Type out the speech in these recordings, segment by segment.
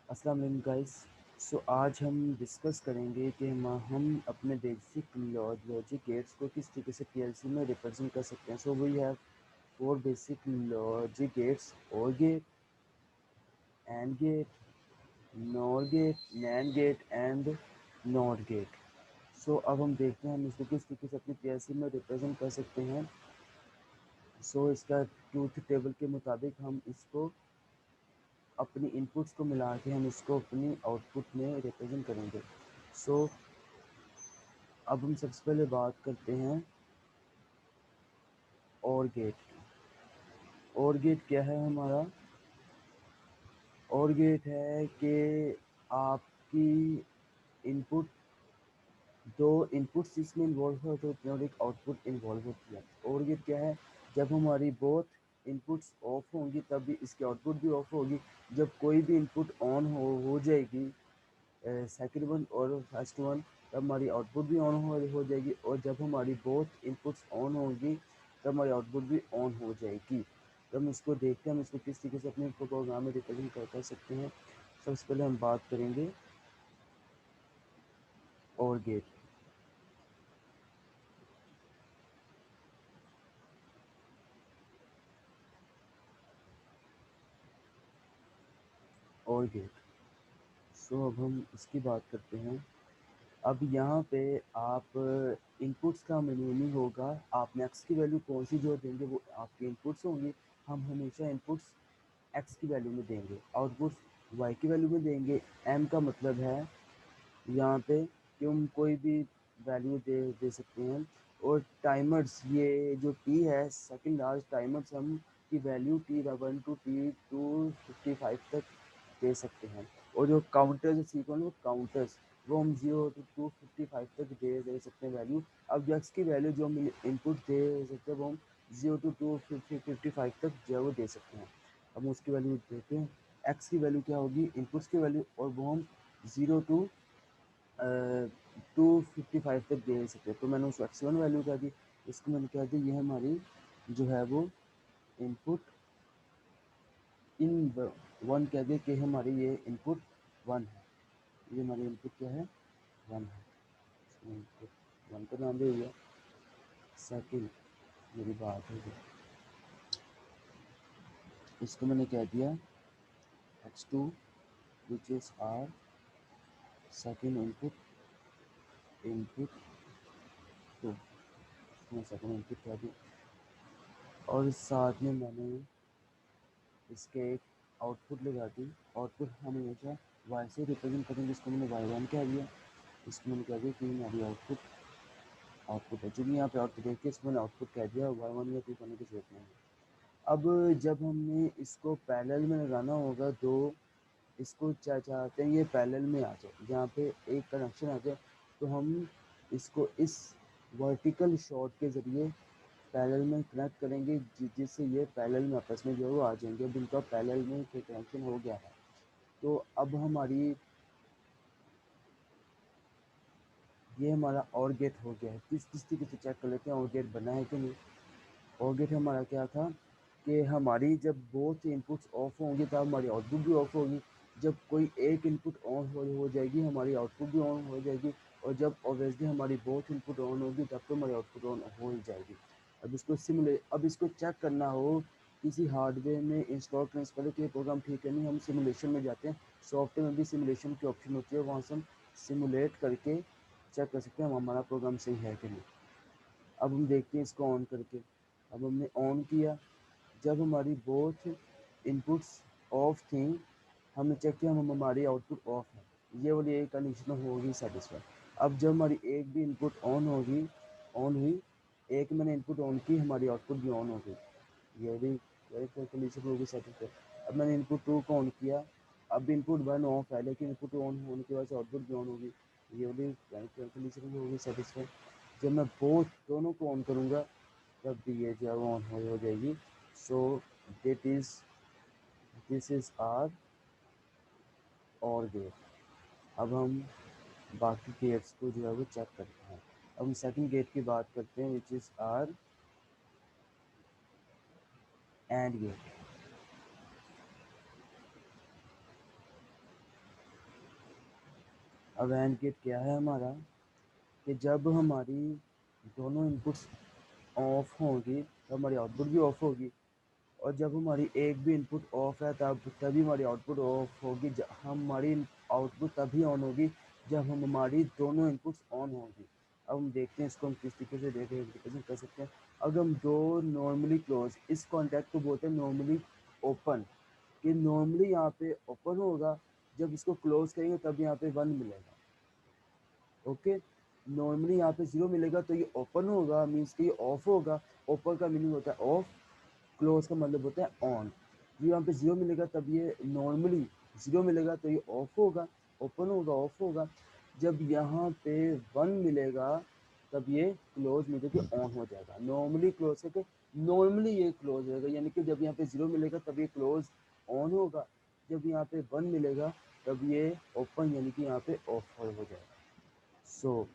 अस्सलाम वालेकुम गाइस। आज हम डिस्कस करेंगे कि हम अपने बेसिक लॉजिक गेट्स को किस तरीके से पीएलसी में रिप्रेजेंट कर सकते हैं। We have four basic logic gates: OR gate, AND gate, NOR gate, NAND gate and NOT gate. अब हम देखते हैं हम इसको किस तरीके से अपनी पीएलसी में रिप्रेजेंट कर सकते हैं। इसका ट्रूथ टेबल के मुताबिक हम इसको अपनी इनपुट्स को मिला के हम इसको अपनी आउटपुट में रिप्रेजेंट करेंगे। सो अब हम सबसे पहले बात करते हैं और गेट की। और गेट क्या है हमारा? और गेट है कि आपकी इनपुट, दो इनपुट्स इसमें इन्वॉल्व होते हैं और एक आउटपुट इन्वॉल्व होती है। और गेट क्या है? जब हमारी बोथ इनपुट्स ऑफ होंगी तब भी इसकी आउटपुट भी ऑफ होगी। जब कोई भी इनपुट ऑन हो जाएगी, सेकंड वन और फर्स्ट वन, तब हमारी आउटपुट भी ऑन हो जाएगी। और जब हमारी बोथ इनपुट्स ऑन होंगी तब हमारी आउटपुट भी ऑन हो जाएगी। तो हम इसको देखते हैं हम इसको किस तरीके से अपने प्रोग्राम में रिप्रेजेंट कर सकते हैं। सबसे पहले हम बात करेंगे और गेट। और गेट अब हम इसकी बात करते हैं। अब यहाँ पे आप इनपुट्स का मीनिंग होगा, आप एक्स की वैल्यू कौन सी जो देंगे वो आपके इनपुट्स होंगे। हम हमेशा इनपुट्स एक्स की वैल्यू में देंगे, आउटपुट्स वाई की वैल्यू में देंगे। एम का मतलब है यहाँ पे कि हम कोई भी वैल्यू दे सकते हैं। और टाइमर्स, ये जो टी है सेकंड लार्ज टाइमर्स, हम की वैल्यू T1 टू T255 तक दे सकते हैं। और जो काउंटर्स सीक्वेंस वो काउंटर्स वो हम 0 to 255 तक दे सकते हैं वैल्यू। अब जो एक्स की वैल्यू जो हम इनपुट दे सकते हैं वो हम 0 to 255 तक जो है वो दे सकते हैं। अब हम उसकी वैल्यू देते हैं। एक्स की वैल्यू क्या होगी? इनपुट्स की वैल्यू, और वो हम 0 to 255 तक दे सकते हैं। तो मैंने उसको एक्स वन वैल्यू कह दी, इसको मैंने कह दी ये हमारी जो है वो इनपुट इन वन कह दे कि हमारी ये इनपुट वन है। ये हमारी इनपुट क्या है? वन है। इनपुट वन का नाम दे दिया। सेकंड मेरी बात है, इसको मैंने कह दिया x2 which is our second input two. मैं सेकंड इनपुट कह दी, और साथ में मैंने इसके एक आउटपुट लगा दी। आउटपुट हम हमेशा वाई से रिप्रेजेंट करेंगे, इसको मैंने y1 कह दिया। इसको मैंने कह दिया कि हमारी आउटपुट है। चूँकि यहाँ पे आउटपुट देखिए, इसको मैंने आउटपुट कह दिया, y1 या 2 करने की जरूरत नहीं है। अब जब हमने इसको पैरेलल में लगाना होगा, दो इसको चाहते हैं ये पैरेलल में आ जाए, जहाँ पे एक कनेक्शन आ जाए, तो हम इसको इस वर्टिकल शॉर्ट के ज़रिए पैरेलल में कनेक्ट करेंगे, जिससे ये पैरेलल में आपस में जो है वो आ जाएंगे। अब इनका पैरेलल में कनेक्शन हो गया है, तो अब हमारी ये हमारा और गेट हो गया है। किस तरीके से चेक कर लेते हैं और गेट बना है कि नहीं। और गेट हमारा क्या था कि हमारी जब बोथ इनपुट्स ऑफ होंगी तब हमारी आउटपुट भी ऑफ होगी। जब कोई एक इनपुट ऑन हो जाएगी हमारी आउटपुट भी ऑन हो जाएगी। और जब ऑब्वियसली हमारी बोथ इनपुट ऑन होगी तब तो हमारी आउटपुट ऑन हो ही जाएगी। अब इसको चेक करना हो किसी हार्डवेयर में इंस्टॉल करने से पहले कि ये प्रोग्राम ठीक है नहीं, हम सिमुलेशन में जाते हैं। सॉफ्टवेयर में भी सिमुलेशन की ऑप्शन होती है, वहाँ से हम सिमुलेट करके चेक कर सकते हैं हमारा प्रोग्राम सही है कि नहीं। अब हम देखते हैं इसको ऑन करके। अब हमने ऑन किया, जब हमारी बोथ इनपुट्स ऑफ थी हमने चेक किया हमारी आउटपुट ऑफ है। ये वाली एक कंडीशन होगी सेटिस्फाई। अब जब हमारी एक भी इनपुट ऑन हुई, एक मैंने इनपुट ऑन की, हमारी आउटपुट भी ऑन हो गई। ये भी कंडीशन होगी सेटिस्फाई। अब मैंने इनपुट टू को ऑन किया, अब इनपुट वन ऑफ है लेकिन इनपुट ऑन होने की वजह से आउटपुट भी ऑन होगी। ये वाली कंडीशन होगी सेटिस्फाई। जब मैं बोथ दोनों को ऑन करूँगा तब भी ये जो है वो ऑन हो जाएगी। So that is this is are OR gate. अब हम बाकी गेट्स को जो है वो चेक करते हैं। अब हम सेकंड गेट की बात करते हैं which is our AND gate. अब एंड गेट क्या है हमारा, कि जब हमारी दोनों इनपुट्स ऑफ होंगी तो हमारी आउटपुट भी ऑफ होगी, और जब हमारी एक भी इनपुट ऑफ है तब तभी हमारी आउटपुट ऑफ होगी। हमारी आउटपुट तभी ऑन होगी जब हमारी दोनों इनपुट्स ऑन होंगी। अब हम देखते हैं इसको हम किस तरीके से रिप्रेजेंट कर सकते हैं। अगर हम दो नॉर्मली क्लोज, इस कॉन्टैक्ट को बोलते हैं नॉर्मली ओपन, कि नॉर्मली यहाँ पे ओपन होगा, जब इसको क्लोज करेंगे तब यहाँ पे 1 मिलेगा। ओके, नॉर्मली यहाँ पे 0 मिलेगा तो ये ओपन होगा, मीन्स कि ये ऑफ होगा। ओपन का मीनिंग होता है ऑफ, क्लोज का मतलब होता है ऑन। जो यहाँ पे 0 मिलेगा तब ये नॉर्मली 0 मिलेगा तो ये ऑफ होगा, ओपन होगा, ऑफ होगा। जब यहाँ पे 1 मिलेगा तब ये क्लोज मतलब कि ऑन हो जाएगा। नॉर्मली क्लोज करके नॉर्मली ये क्लोज होगा, यानी कि जब यहाँ पे 0 मिलेगा तब ये क्लोज ऑन होगा, जब यहाँ पे 1 मिलेगा तब ये ओपन यानी कि यहाँ पे ऑफ हो जाएगा। सो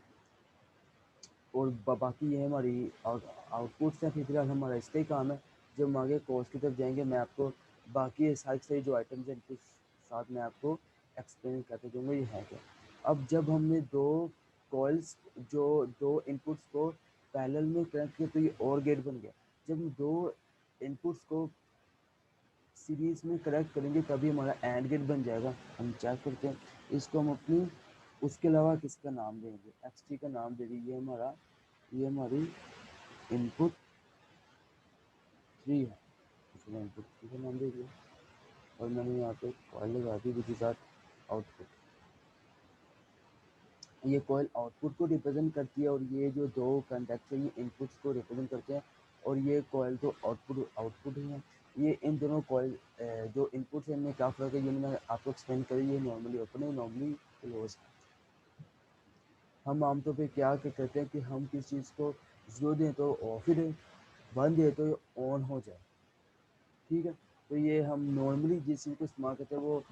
और बाकी ये हमारी आउटपुट्स हैं। फिलहाल हमारा इसका ही काम है। जब हम आगे कोर्स की तरफ जाएंगे मैं आपको बाकी सारे जो आइटम्स हैं इनके साथ मैं आपको एक्सप्लेन करते जाऊँगा ये है क्या। अब जब हमने दो कॉइल्स जो दो इनपुट्स को पैरेलल में कनेक्ट किया तो ये और गेट बन गया। जब हम दो इनपुट्स को सीरीज में कनेक्ट करेंगे तभी हमारा एंड गेट बन जाएगा। हम चेक करते हैं इसको, हम अपनी उसके अलावा किसका नाम देंगे, एक्स टी का नाम दे दीजिए हमारा, ये हमारी इनपुट 3 है, इसमें इनपुट 3 का नाम दे दिया और मैंने यहाँ पे कॉइल लगा दी विच इज आउटपुट। ये कॉइल आउटपुट को रिप्रेजेंट करती है और ये जो दो कंडक्टर ये इनपुट्स को रिप्रेजेंट करते हैं, और ये कॉइल तो आउटपुट आउटपुट ही है। ये इन दोनों कॉइल जो इनपुट्स हैं इनमें क्या फ़र्क है ये मैंने आपको एक्सप्लेन करी। ये नॉर्मली ओपन है, नॉर्मली क्लोज है। हम आमतौर पे क्या करते हैं कि हम किस चीज़ को 0 दें तो ऑफ ही दें, 1 दें तो ऑन हो जाए। ठीक है, तो ये हम नॉर्मली जिस चीज़ को इस्तेमाल करते हैं वो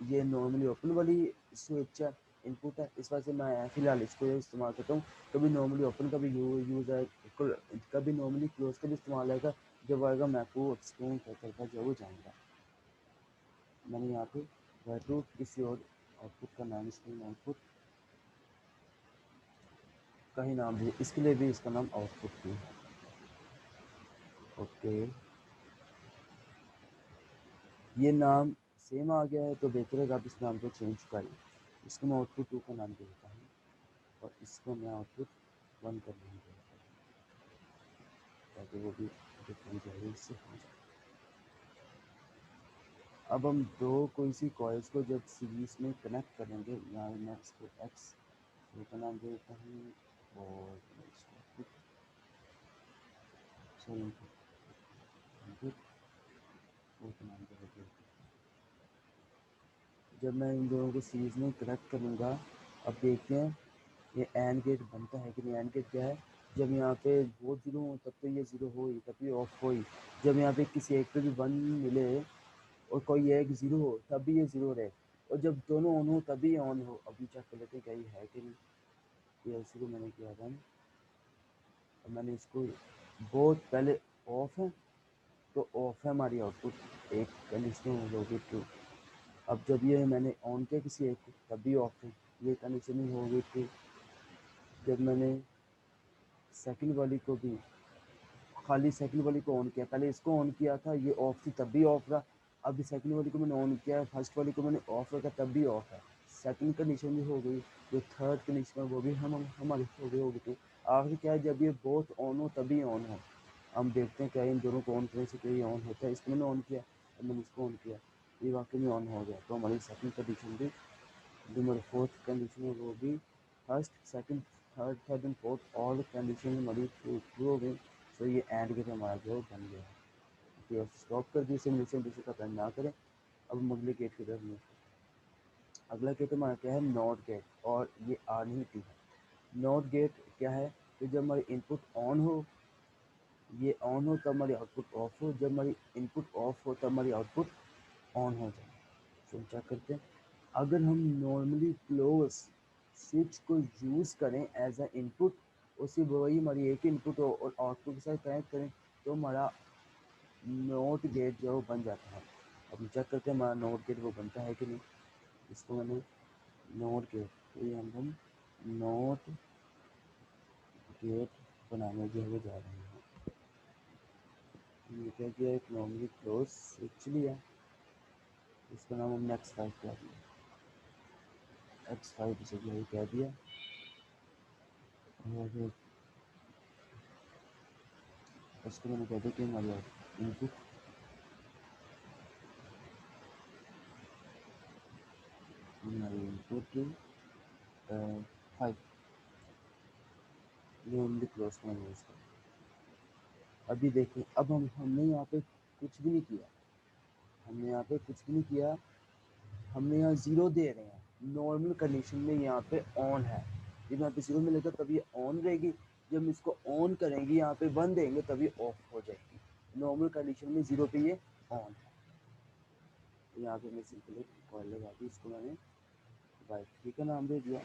ये नॉर्मली ओपन वाली स्विच है, इनपुट है, इस वजह से मैं फ़िलहाल इसको इस्तेमाल करता हूँ। कभी नॉर्मली ओपन का भी यूज़ है, कभी नॉर्मली क्लोज का भी इस्तेमाल आएगा। जब आएगा मैं आपको एक्सप्लेन करता जरूर जाऊँगा। मैंने यहाँ पे वैटू किसी और आउटपुट का नाम इसमें आउटपुट का ही नाम दिया, इसके लिए भी इसका नाम आउटपुट भी है। ओके, ये नाम सेम आ गया है तो बेहतर है आप इस नाम को चेंज करें। इसको मैं आउटपुट 2 का नाम दे देता हूँ और इसको मैं आउटपुट 1 का नाम दे देता हूँ ताकि वो भी डिफरेंट है इससे हो जाए। अब हम दो कोई सी कॉइल्स को जब सीरीज में कनेक्ट करेंगे, यहाँ मैं इसको एक्स का नाम दे देता हूँ और इसको इनपुट का नाम दे देता हूँ। जब मैं इन दोनों को सीरीज में कनेक्ट करूँगा, अब देखते हैं ये एंड गेट बनता है कि नहीं। एंड गेट क्या है, जब यहाँ पे वो 0 हो तब तो ये 0 हो ही, तब ये ऑफ हो ही। जब यहाँ पे किसी एक पे भी 1 मिले और कोई एक 0 हो तब भी ये 0 रहे, और जब दोनों ऑन हो तभी ये ऑन हो। अभी चेक कर लेते हैं क्या ये है कि नहीं। ये ऐसे को मैंने किया था और मैंने इसको बहुत पहले ऑफ है तो ऑफ है हमारी आउटपुट, एक कंडीशन होगी ट्रू। अब जब ये मैंने ऑन किया किसी एक को तब भी ऑफ है, ये कंडीशन हो गई ट्रू। जब मैंने सेकंड वाली को भी खाली सेकंड वाली को ऑन किया, पहले इसको ऑन किया था ये ऑफ थी तब भी ऑफ रहा। अब सेकंड वाली को मैंने ऑन किया, फर्स्ट वाली को मैंने ऑफ रखा तब भी ऑफ है। सेकंड कंडीशन भी हो गई, जो थर्ड कंडीशन है वो भी हम हमारी हो गई होगी। तो आखिर क्या है, जब ये बोथ ऑन हो तभी ऑन हो। हम देखते हैं क्या इन दोनों को ऑन करने से क्या ये ऑन होता है। इसको मैंने ऑन किया और मैंने इसको ऑन किया, ये वाकई में ऑन हो गया। तो हमारी सेकंड कंडीशन भी, जो हमारी फोर्थ कंडीशन है वो भी, first second third and fourth all condition हमारी ट्रू हो गई। तो ये एंड गेट हमारा जो बन गया है। तो स्टॉप कर दिए सिमुलेशन, दूसरे का प्लान ना करें। अब हम अगले गेट की तरफ मूव। अगला गेट हमारा क्या है, नॉट गेट, और ये आर नहीं टी है। नॉट गेट क्या है कि जब हमारी इनपुट ऑन हो, ये ऑन हो तब हमारी आउटपुट ऑफ हो, जब हमारी इनपुट ऑफ हो तब हमारी आउटपुट ऑन हो जाए। तो हम चेक करते हैं, अगर हम नॉर्मली क्लोज स्विच को यूज़ करें एज अ इनपुट, उसी वही हमारी एक इनपुट हो और आउटपुट के साथ कनेक्ट करें तो हमारा नोट गेट जो बन जाता है। अब हम चेक करते हैं हमारा नोट गेट वो बनता है कि नहीं। इसको मैंने नोट गेट तो ये हम नॉट गेट बनाने जो है जा रहे हैं। ये क्या किया, एक नॉर्मली क्लोज स्विच लिया, इसका नाम हमने x5 कह दिया, x5 से यही कह दिया। और इसको मैंने कह दिया कि हमारे इनपुट फाइव, ये ओनली क्लोज में यूज़ करें। अभी देखिए, अब हमने यहाँ पे कुछ भी नहीं किया, हमने यहाँ पे कुछ भी नहीं किया, हमने यहाँ ज़ीरो दे रहे हैं, नॉर्मल कंडीशन में यहाँ पे ऑन है, जब यहाँ पे ज़ीरो मिलेगा तब ये ऑन रहेगी, जब हम इसको ऑन करेंगे यहाँ पे वन देंगे तब ये ऑफ हो जाएगी। नॉर्मल कंडीशन में ज़ीरो पे ये ऑन है। तो यहाँ पे मैं सिंपल एक कॉल लगा दी, इसको मैंने y3 का नाम दे दिया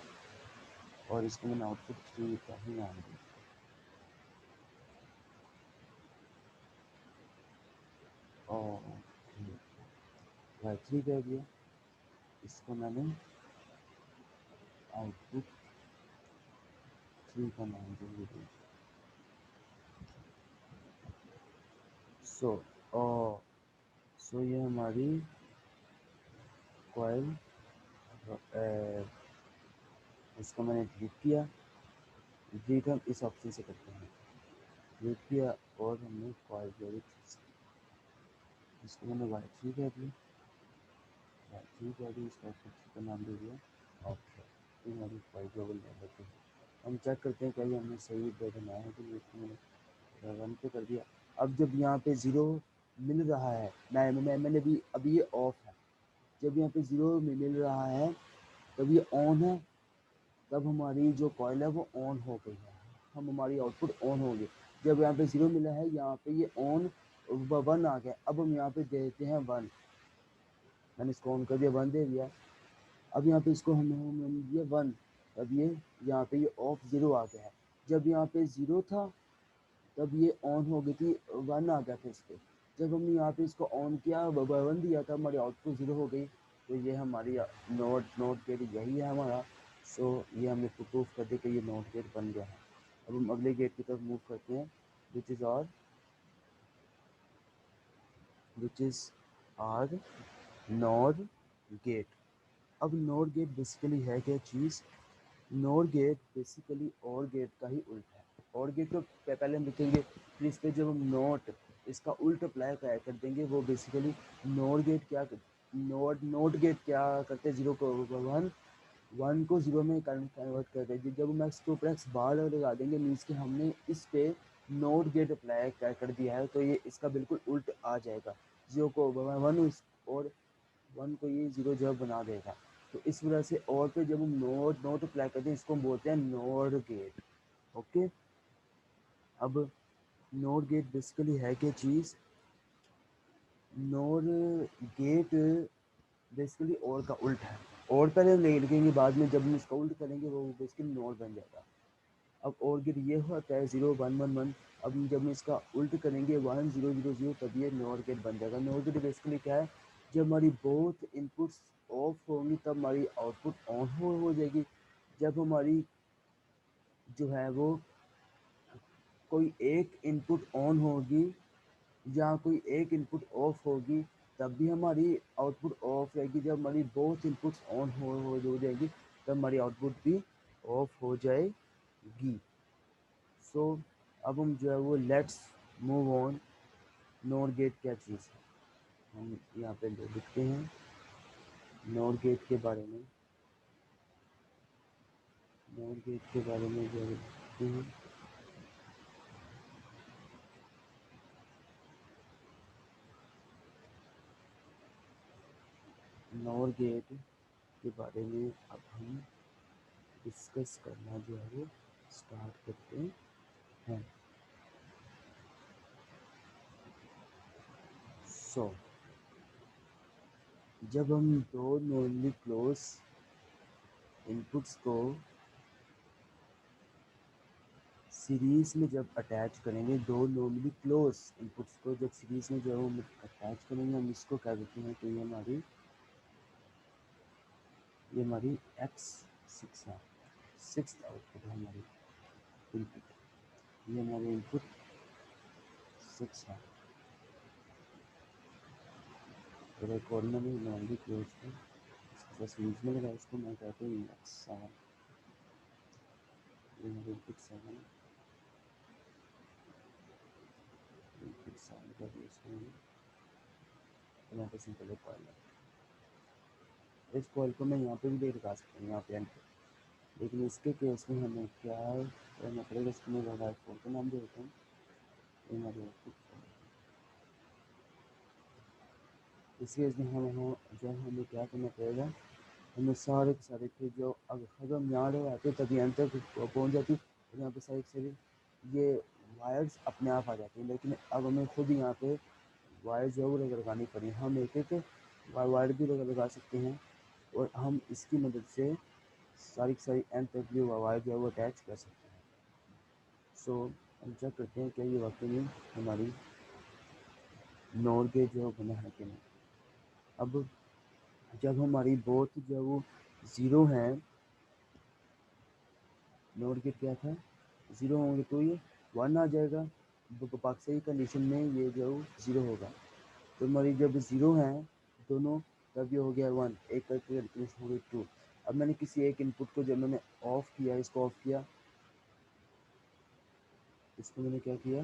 और इसको मैंने आउटपुट 3 का ही नाम दिया। और y3 कह दिया, इसको मैंने आउटपुट 3 का नाम दे दिया। सो ये हमारी कॉइल, इसको मैंने डिलीट किया, डिलीट हम इस ऑप्शन से करते हैं, डिलीट किया और हमने कॉइल जो इसको मैंने y3 कह दिया, y3 कह दिया, इसका आउटपुट का नाम दे दिया ओके। तो हमारी कॉइल ग्लोबल लेवल पे हम चेक करते हैं कहीं हमने सही बनाया है, तो इसको मैंने रन पे कर दिया। अब जब यहाँ पे ज़ीरो मिल रहा है, मैंने अभी ये ऑफ है, जब यहाँ पे ज़ीरो मिल रहा है तब ये ऑन है, तब हमारी जो कॉइल है वो ऑन हो गई है, हमारी आउटपुट ऑन हो गई। जब यहाँ पे ज़ीरो मिला है, यहाँ पे ये ऑन वन आ गया, अब हम यहाँ पे देते हैं वन, मैंने इसको ऑन कर दिया, वन दे दिया। अब यहाँ पे इसको हमने दिया वन, तब ये यहाँ पे ये ऑफ ज़ीरो आ गया है। जब यहाँ पे ज़ीरो था तब ये ऑन हो गई थी, वन आ गया था इस पर। जब हमने यहाँ पे इसको ऑन किया, वन दिया था, हमारी आउटपुट ज़ीरो हो गई। तो ये हमारी नोट गेट यही है हमारा। सो ये हमने प्रूफ कर दिया कि ये नोट गेट बन गया है। अब हम अगले गेट की तरफ मूव करते हैं, which is our NOR gate. अब नॉर गेट बेसिकली है क्या चीज़, NOR gate basically or gate का ही उल्टा है। और गेट को पहले हम लिखेंगे, फिर इस पर जब हम नोट इसका उल्ट अप्लाई कर देंगे, वो बेसिकली नॉर गेट क्या नोट गेट क्या करते हैं, जीरो को वन, वन को जीरो में कन्वर्ट कर देंगे। जब हम एक्स के ऊपर एक्स बार लगा देंगे, मीन्स कि हमने इस पे नोट गेट अप्लाई कर दिया है, तो ये इसका बिल्कुल उल्ट आ जाएगा, जीरो को वन और वन को ये जीरो जो बना देगा। तो इस वजह से और पे जब हम नोट अप्लाई करते हैं, इसको हम बोलते हैं नोट गेट। ओके, अब नोट गेट बेसिकली है क्या चीज़, नोट गेट बेसिकली और का उल्ट है। और पहले हम लिखेंगे, बाद में जब हम इसका उल्ट करेंगे वो बेसिकली नोट बन जाएगा। अब और गेट ये होता है ज़ीरो वन वन वन, अब जब हम इसका उल्ट करेंगे वन ज़ीरो ज़ीरो ज़ीरो, तब ये नॉर गेट बन जाएगा। नॉर गेट बेसिकली क्या है, जब हमारी बोथ इनपुट्स ऑफ होंगी तब हमारी आउटपुट ऑन हो जाएगी। जब हमारी जो है वो कोई एक इनपुट ऑन होगी या कोई एक इनपुट ऑफ होगी, तब भी हमारी आउटपुट ऑफ रहेगी। जब हमारी बोथ इनपुट्स ऑन हो जाएगी तब हमारी आउटपुट भी ऑफ हो जाएगी। सो अब हम जो है वो let's move on, NOR gate क्या चीज़ है, हम यहाँ पे लिखते हैं नॉर गेट के बारे में, नॉर गेट के बारे में जो लिखते हैं, नॉर गेट के बारे में अब हम डिस्कस करना जो है वो स्टार्ट करते हैं। सो जब हम दो नॉर्मली क्लोज इनपुट्स को सीरीज़ में जब अटैच करेंगे, दो नॉर्मली क्लोज इनपुट्स को जब सीरीज़ में जो है वो अटैच करेंगे, हम इसको कह देते हैं कि ये हमारी एक्स 6 है, 6 आउटपुट है हमारी इनपुट, ये हमारी इनपुट 6 है। और एक और मैंने लॉन्गी क्लोज को बस यूज में लगा, इसको मैं कहता हूँ मैक्स 7, ये हमारी इनपुट 7, इनपुट 7 का भी इसको यहाँ पे सिंपल एक कॉइल है, इस कॉइल को मैं यहाँ पे भी लगा सकता हूँ यहाँ पे एंड पे, लेकिन इसके केस में हमें क्या करना पड़ेगा, इसको मैं वाई फोर का नाम दे देता हूँ, ये हमारे आउटपुट। इस केस में हम जो हमें क्या करना पड़ेगा, हमें सारे के सारे फिर जो अगर हम यहाँ रहे आते तभी एंड तक पहुँच जाती, और यहाँ पे सारी सारी ये वायर्स अपने आप आ जाती हैं, लेकिन अब हमें खुद यहाँ पे वायर जो है वो लगानी पड़ी, हम एक एक वायर भी लगा सकते हैं, और हम इसकी मदद से सारी की सारी एंड तक भी वायर जो है वो अटैच कर सकते हैं। सो हम चेक करते हैं कि ये वाकई में हमारी नॉर गेट जो बना है कि नहीं। अब जब हमारी बोथ जो वो ज़ीरो हैं, नॉर गेट क्या था, ज़ीरो होंगे तो ये 1 आ जाएगा, बाकी कंडीशन में ये जो ज़ीरो होगा, तो हमारी जब ज़ीरो हैं दोनों तब ये हो गया 1, एक करके कैलकुलेशन हो गई 2। अब मैंने किसी एक इनपुट को जब मैंने ऑफ़ किया, इसको ऑफ़ किया, इसको मैंने क्या किया,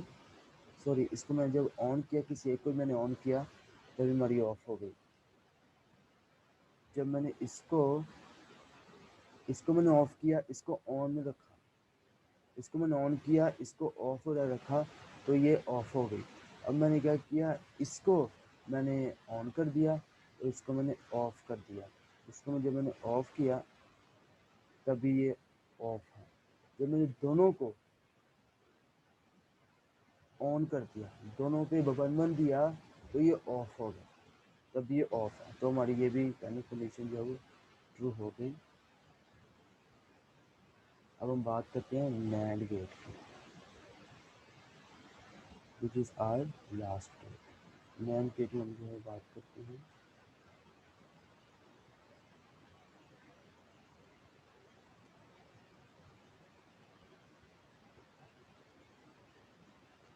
सॉरी इसको मैंने जब ऑन किया, किसी एक को मैंने ऑन किया तभी हमारी ऑफ़ हो गई। जब मैंने इसको मैंने ऑफ़ किया, इसको ऑन में रखा, इसको मैंने ऑन किया, इसको ऑफ हो रखा, तो ये ऑफ हो गई। अब मैंने क्या किया, इसको मैंने ऑन कर दिया और इसको मैंने ऑफ कर दिया, इसको जब मैंने ऑफ किया तभी ये ऑफ है। जब मैंने दोनों को ऑन कर दिया, दोनों पे बटन दिया, तो ये ऑफ हो गया, तब ये ऑफ है, तो हमारी ये भी कंडीशन जो है वो ट्रू हो गई। अब हम बात करते हैं नैंड गेट की, which is our last gate. NAND gate में हम जो है बात करते हैं,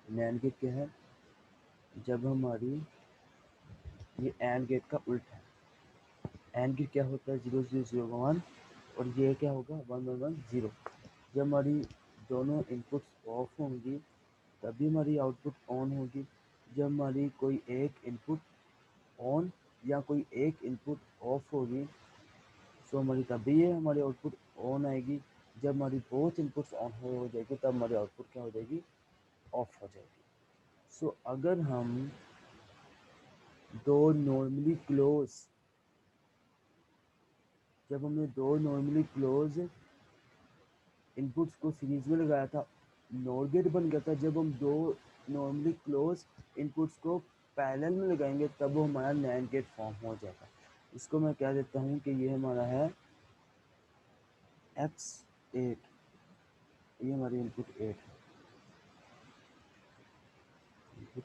नैंड गेट क्या है, जब हमारी ये एंड गेट का उल्टा है, एंड गेट क्या होता है 0 0 0 1, और ये क्या होगा 1 1 1 0। जब हमारी दोनों इनपुट्स ऑफ होंगी तभी हमारी आउटपुट ऑन होगी, जब हमारी कोई एक इनपुट ऑन या कोई एक इनपुट ऑफ होगी, सो हमारी तभी ये हमारी आउटपुट ऑन आएगी। जब हमारी बोथ इनपुट्स ऑन हो जाएगी तब हमारी आउटपुट क्या हो जाएगी, ऑफ हो जाएगी। सो अगर हम दो नॉर्मली क्लोज, जब हमने दो नॉर्मली क्लोज इनपुट्स को सीरीज में लगाया था, नॉर गेट बन गया था। जब हम दो नॉर्मली क्लोज इनपुट्स को पैरेलल में लगाएंगे तब वो हमारा नैंड गेट फॉर्म हो जाएगा। इसको मैं कह देता हूँ कि ये हमारा है X8, ये हमारी इनपुट 8 है, इनपुट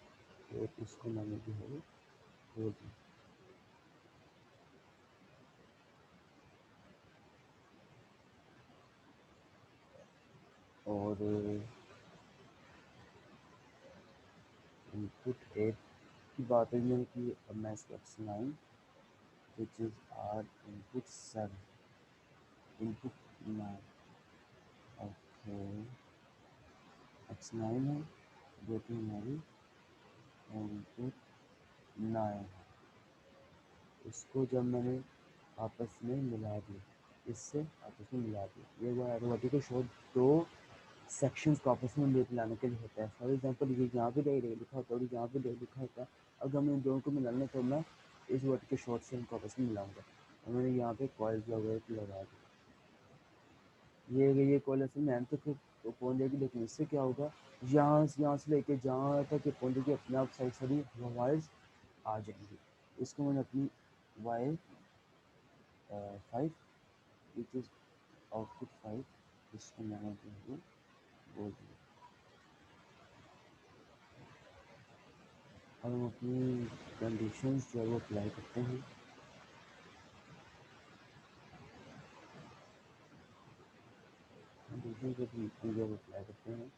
8, इसको मैंने जो है बोल दिया। और इनपुट 8 की बात है मैंने की, अब मैं इसको X9 which is our input 7, input 9, okay X9 है जो कि हमारी इनपुट 9 है। इसको जब मैंने आपस में मिला दिया, इससे आपस में मिला दिया, ये वो एरोमेटिक शॉट दो सेक्शंस को आपस में मिलाने के लिए होता है। फॉर एग्जांपल ये यहाँ पे लिखा होता है और यहाँ पे लिखा होता है, अगर हमें इन दोनों को मिलाना तो मैं इस वर्ड के शॉर्ट से इनको आपस में मिलाऊंगा, और मैंने यहाँ पे कॉइल वगैरह लगा दिया, ये कॉइल असल में एंड तक तो पहुँच जाएगी, लेकिन इससे क्या होगा, यहाँ से लेके जहाँ तक ये पहुँचेगी अपने आप सारी सारी वायर्स आ जाएंगी। इसको मैंने अपनी वायर 5 विच इज़ आउटपुट 5, इसको मैंने जो है बोल दिया। अब हम अपनी कंडीशंस जो है वो अप्लाई करते हैं। हैं कि इंडिया को अप्लाई करते हैं।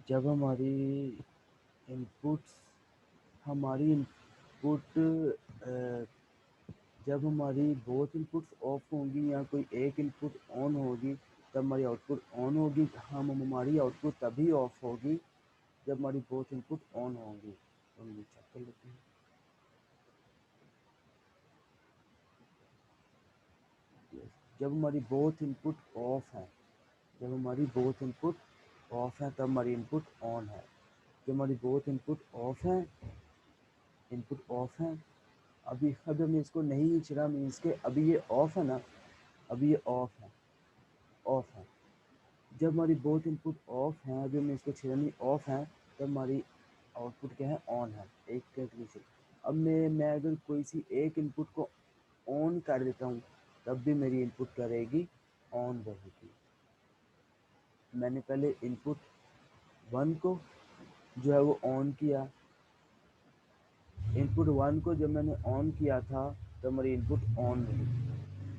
जब हमारी इनपुट्स हमारी इनपुट जब हमारी बोथ इनपुट्स ऑफ होंगी या कोई एक इनपुट ऑन होगी तब हमारी आउटपुट ऑन होगी। हम हमारी आउटपुट तभी ऑफ होगी जब हमारी बोथ इनपुट ऑन होंगी। तो हम ये चेक कर लेते हैं। जब हमारी बोथ इनपुट ऑफ है जब हमारी बोथ इनपुट ऑफ है तब हमारी इनपुट ऑन है। जब हमारी बोथ इनपुट ऑफ है अभी हमने इसको नहीं चला मीन्स के अभी ये ऑफ है ना, अभी ये ऑफ है। जब हमारी बोथ इनपुट ऑफ हैं, अभी हमने इसको छेड़ा नहीं, ऑफ है, तब हमारी आउटपुट क्या है, ऑन है। एक कंडीशन। अब मैं अगर कोई सी एक इनपुट को ऑन कर देता हूँ तब भी मेरी इनपुट क्या रहेगी, ऑन रहेगी। मैंने पहले इनपुट 1 को जो है वो ऑन किया। इनपुट 1 को जब मैंने ऑन किया था तो हमारी इनपुट ऑन रही,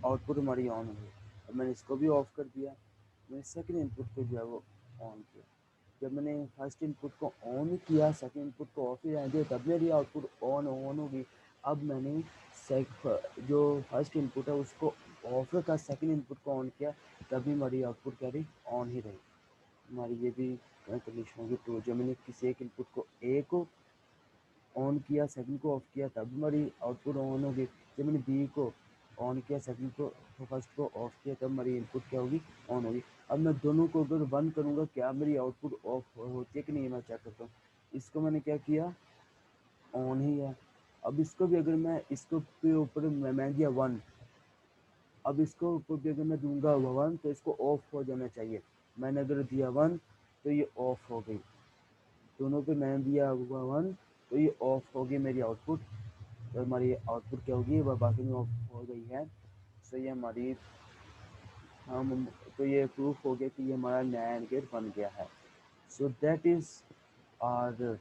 आउटपुट हमारी ऑन हुई। अब मैंने इसको भी ऑफ कर दिया। मैंने सेकंड इनपुट को जो है वो ऑन किया। जब मैंने फर्स्ट इनपुट को ऑन किया, सेकंड इनपुट को ऑफ ही रहने दिया, तब मेरी आउटपुट ऑन होगी। अब मैंने जो फर्स्ट इनपुट है उसको ऑफ रखा, सेकंड इनपुट को ऑन किया, तभी हमारी आउटपुट क्या रही, ऑन ही रही। हमारी ये भी कंडीशन होगी। तो जब मैंने किसी एक इनपुट को ए को ऑन किया, सेकंड को ऑफ किया, तब हमारी आउटपुट ऑन होगी। जब मैंने बी को ऑन किया, सेकंड को तो फर्स्ट को ऑफ किया, तब हमारी इनपुट क्या होगी, ऑन होगी। अब मैं दोनों को अगर बंद करूँगा, क्या मेरी आउटपुट ऑफ होती है कि नहीं, मैं चेक करता हूँ। इसको मैंने क्या किया, ऑन ही है। अब इसको भी अगर मैं इसको पे ऊपर मैं दिया 1, अब इसको ऊपर भी अगर मैं दूंगा 1 तो इसको ऑफ हो जाना चाहिए। मैंने अगर दिया 1 तो ये ऑफ हो गई। दोनों पे मैंने दिया हुआ 1 तो ये ऑफ हो गई मेरी आउटपुट। तो हमारी आउटपुट क्या होगी, वह बाकी में ऑफ हो गई है। सो ये हमारी हम तो ये प्रूफ हो गया कि ये हमारा नया एंड गेट बन गया है। So that is our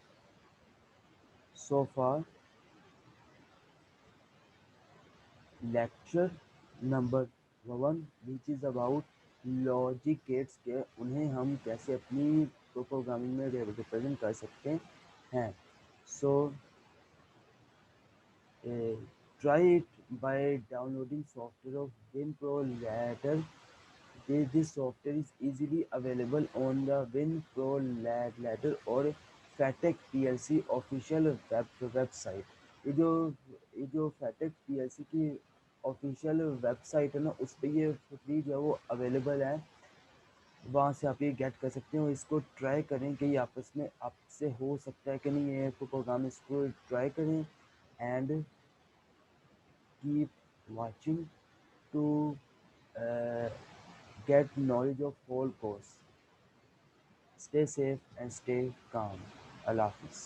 so far lecture number 1 which is about logic gates के उन्हें हम कैसे अपनी प्रोग्रामिंग में रिप्रेजेंट कर सकते हैं। सो try it by downloading software of WinPro Ladder. This software is easily available on the WinPro Ladder or FATEC PLC official website. ये जो FATEC PLC की ऑफिशियल वेबसाइट है ना, उस पर ये फ्री जो है वो अवेलेबल है। वहाँ से आप ये गेट कर सकते हो। इसको ट्राई करें कि ये आपस में आपसे हो सकता है कि नहीं, ये प्रोग्राम इसको ट्राई करें and keep watching to uh, get knowledge of whole course. Stay safe and stay calm. Allah Hafiz.